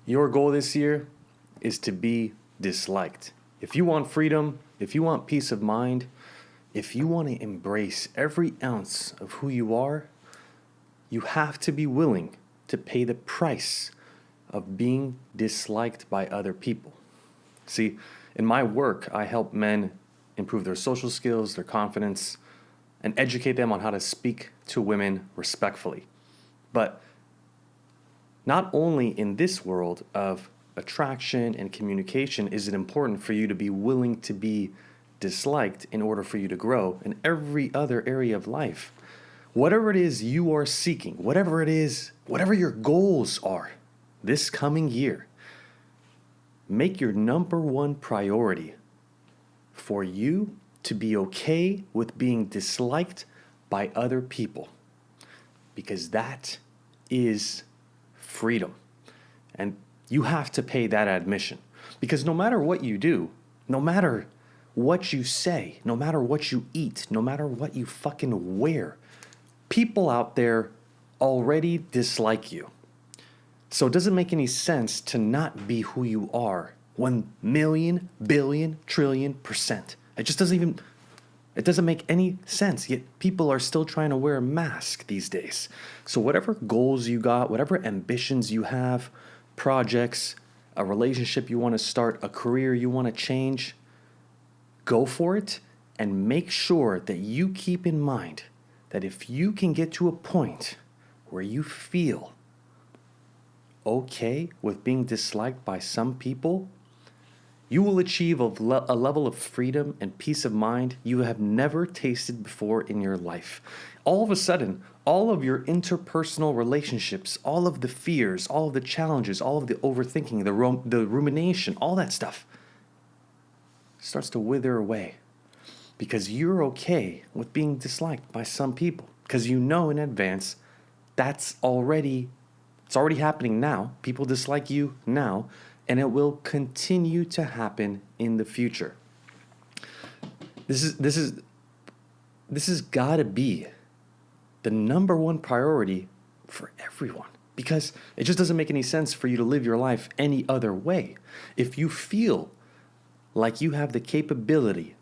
Your goal this year is to be disliked. If you want freedom, if you want peace of mind, if you want to embrace every ounce of who you are, you have to be willing to pay the price of being disliked by other people. See, in my work, I help men improve their social skills, their confidence, and educate them on how to speak to women respectfully. But not only in this world of attraction and communication is it important for you to be willing to be disliked in order for you to grow in every other area of life. Whatever it is you are seeking, whatever it is, whatever your goals are this coming year, make your number one priority for you to be okay with being disliked by other people, because that is freedom. And you have to pay that admission, because no matter what you do, no matter what you say, no matter what you eat, no matter what you fucking wear, people out there already dislike you. So it doesn't make any sense to not be who you are 1,000,000, billion, trillion %. It doesn't make any sense, yet people are still trying to wear a mask these days. So whatever goals you got, whatever ambitions you have, projects, a relationship you want to start, a career you want to change, go for it, and make sure that you keep in mind that if you can get to a point where you feel okay with being disliked by some people, you will achieve a level of freedom and peace of mind you have never tasted before in your life. All of a sudden, all of your interpersonal relationships, all of the fears, all of the challenges, all of the overthinking, the rumination, all that stuff starts to wither away, because you're okay with being disliked by some people, because you know in advance it's already happening now. People dislike you now, and it will continue to happen in the future. This has got to be the number one priority for everyone, because it just doesn't make any sense for you to live your life any other way. If you feel like you have the capability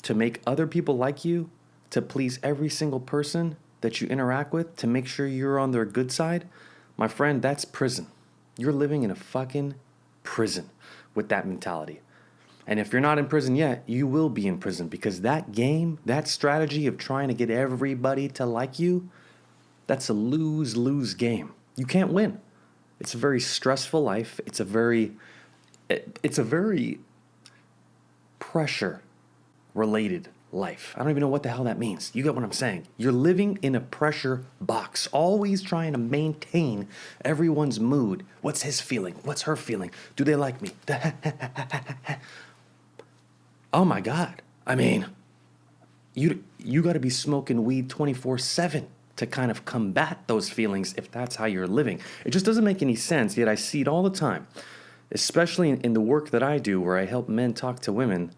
to make other people like you, to please every single person that you interact with, to make sure you're on their good side, my friend, that's prison. You're living in a fucking prison with that mentality. And if you're not in prison yet, you will be in prison, because that game, that strategy of trying to get everybody to like you, that's a lose-lose game. You can't win. It's a very stressful life. It's a very pressure-related life. I don't even know what the hell that means. You get what I'm saying? You're living in a pressure box, always trying to maintain everyone's mood. What's his feeling? What's her feeling? Do they like me? Oh my God. I mean, you got to be smoking weed 24/7 to kind of combat those feelings if that's how you're living. It just doesn't make any sense, yet I see it all the time, especially in the work that I do where I help men talk to women.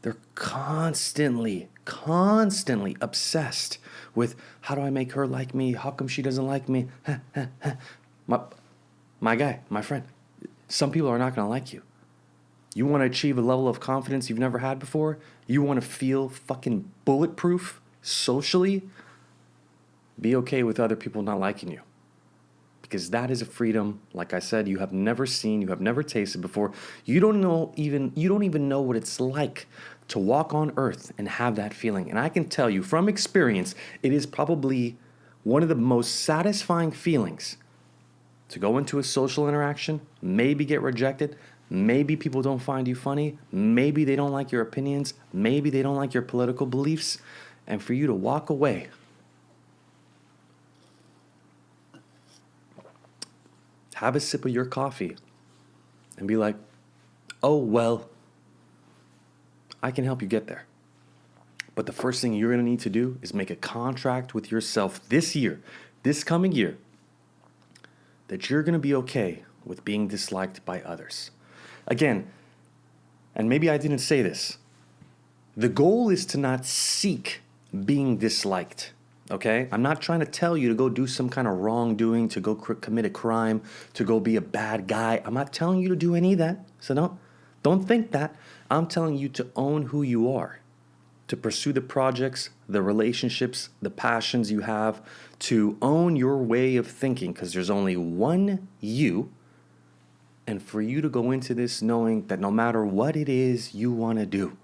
They're constantly obsessed with, how do I make her like me? How come she doesn't like me? My guy, my friend, some people are not going to like you. You want to achieve a level of confidence you've never had before? You want to feel fucking bulletproof socially? Be okay with other people not liking you. Because that is a freedom, like I said, you have never seen, you have never tasted before. You don't even know what it's like to walk on earth and have that feeling. And I can tell you from experience, it is probably one of the most satisfying feelings to go into a social interaction, maybe get rejected, maybe people don't find you funny, maybe they don't like your opinions, maybe they don't like your political beliefs, and for you to walk away have a sip of your coffee and be like, oh, well, I can help you get there. But the first thing you're going to need to do is make a contract with yourself this year, this coming year, that you're going to be okay with being disliked by others. Again, and maybe I didn't say this, the goal is to not seek being disliked. Okay? I'm not trying to tell you to go do some kind of wrongdoing, to go commit a crime, to go be a bad guy. I'm not telling you to do any of that. So don't think that. I'm telling you to own who you are, to pursue the projects, the relationships, the passions you have, to own your way of thinking, because there's only one you. And for you to go into this knowing that no matter what it is you want to do,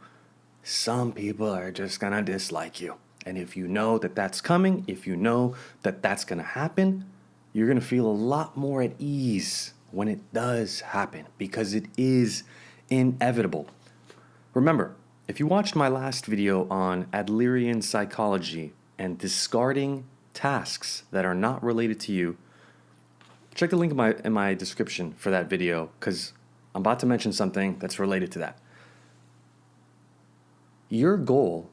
some people are just going to dislike you. And if you know that that's coming, if you know that that's going to happen, you're going to feel a lot more at ease when it does happen, because it is inevitable. Remember, if you watched my last video on Adlerian psychology and discarding tasks that are not related to you, check the link in my description for that video, because I'm about to mention something that's related to that. Your goal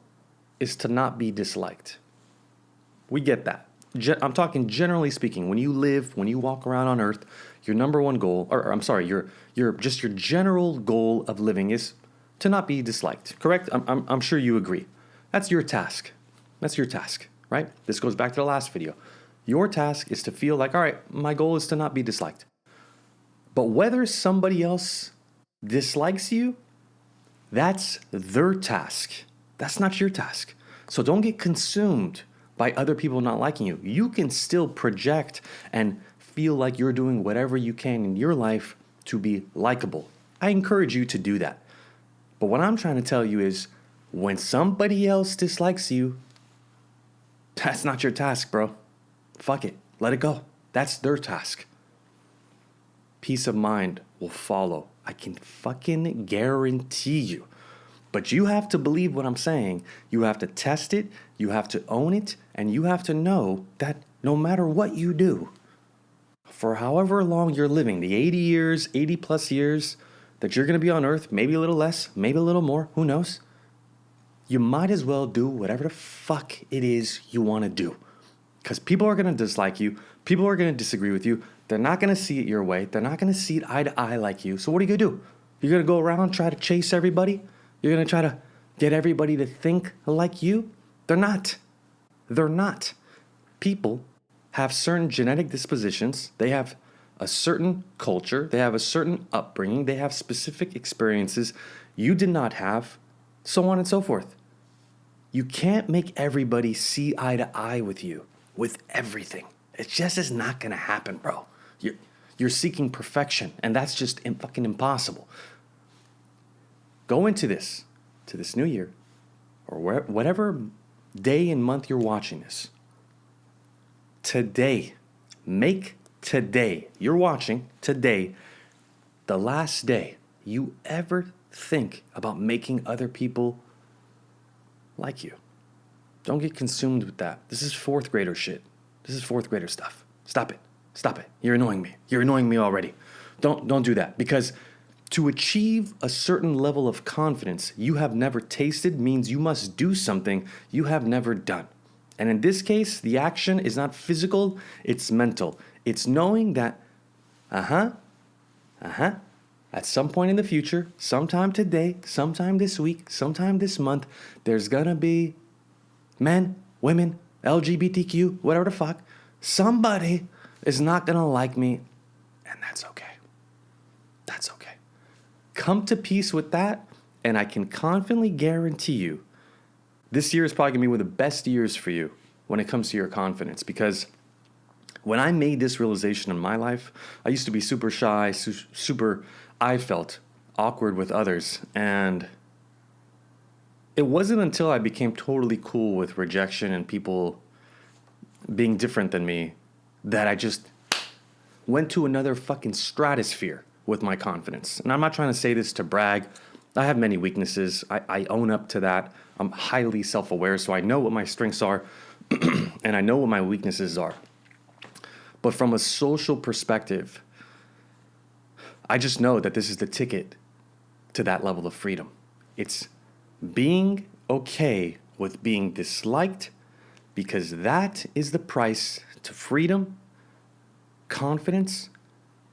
is to not be disliked. We get that. I'm talking generally speaking. When you live, when you walk around on Earth, your number one goal, or I'm sorry, your general goal of living is to not be disliked. Correct? I'm sure you agree. That's your task. That's your task, right? This goes back to the last video. Your task is to feel like, all right, my goal is to not be disliked. But whether somebody else dislikes you, that's their task. That's not your task. So don't get consumed by other people not liking you. You can still project and feel like you're doing whatever you can in your life to be likable. I encourage you to do that. But what I'm trying to tell you is, when somebody else dislikes you, that's not your task, bro. Fuck it. Let it go. That's their task. Peace of mind will follow. I can fucking guarantee you. But you have to believe what I'm saying. You have to test it. You have to own it. And you have to know that no matter what you do, for however long you're living, the 80 years, 80 plus years that you're going to be on Earth, maybe a little less, maybe a little more, who knows? You might as well do whatever the fuck it is you want to do. Because people are going to dislike you. People are going to disagree with you. They're not going to see it your way. They're not going to see it eye to eye like you. So what are you going to do? You're going to go around and try to chase everybody? You're going to try to get everybody to think like you? They're not. They're not. People have certain genetic dispositions. They have a certain culture. They have a certain upbringing. They have specific experiences you did not have, so on and so forth. You can't make everybody see eye to eye with you with everything. It just is not going to happen, bro. You're seeking perfection, and that's just fucking impossible. Go into this new year, or whatever day and month you're watching this. Today, make today, you're watching today, the last day you ever think about making other people like you. Don't get consumed with that. This is fourth grader shit. This is fourth grader stuff. Stop it. Stop it. You're annoying me. You're annoying me already. Don't do that, because to achieve a certain level of confidence you have never tasted means you must do something you have never done. And in this case, the action is not physical, it's mental. It's knowing that, at some point in the future, sometime today, sometime this week, sometime this month, there's gonna be men, women, LGBTQ, whatever the fuck, somebody is not gonna like me, and that's okay. That's okay. Come to peace with that, and I can confidently guarantee you this year is probably going to be one of the best years for you when it comes to your confidence, because when I made this realization in my life, I used to be super shy, I felt awkward with others, and it wasn't until I became totally cool with rejection and people being different than me that I just went to another fucking stratosphere with my confidence. And I'm not trying to say this to brag. I have many weaknesses. I own up to that. I'm highly self-aware, so I know what my strengths are and I know what my weaknesses are. But from a social perspective, I just know that this is the ticket to that level of freedom. It's being okay with being disliked, because that is the price to freedom, confidence,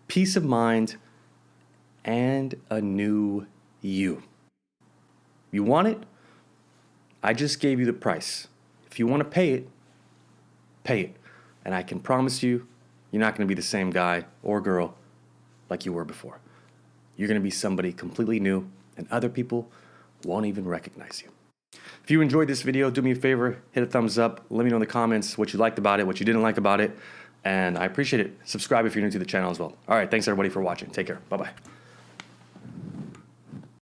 peace of mind, and a new you. You want it? I just gave you the price. If you want to pay it, Pay it. And I can promise you, you're not going to be the same guy or girl like you were before. You're going to be somebody completely new, and other people won't even recognize you. If you enjoyed this video, do me a favor, hit a thumbs up. Let me know in the comments what you liked about it, what you didn't like about it, and I appreciate it. Subscribe if you're new to the channel as well. All right, thanks everybody for watching. Take care. Bye-bye.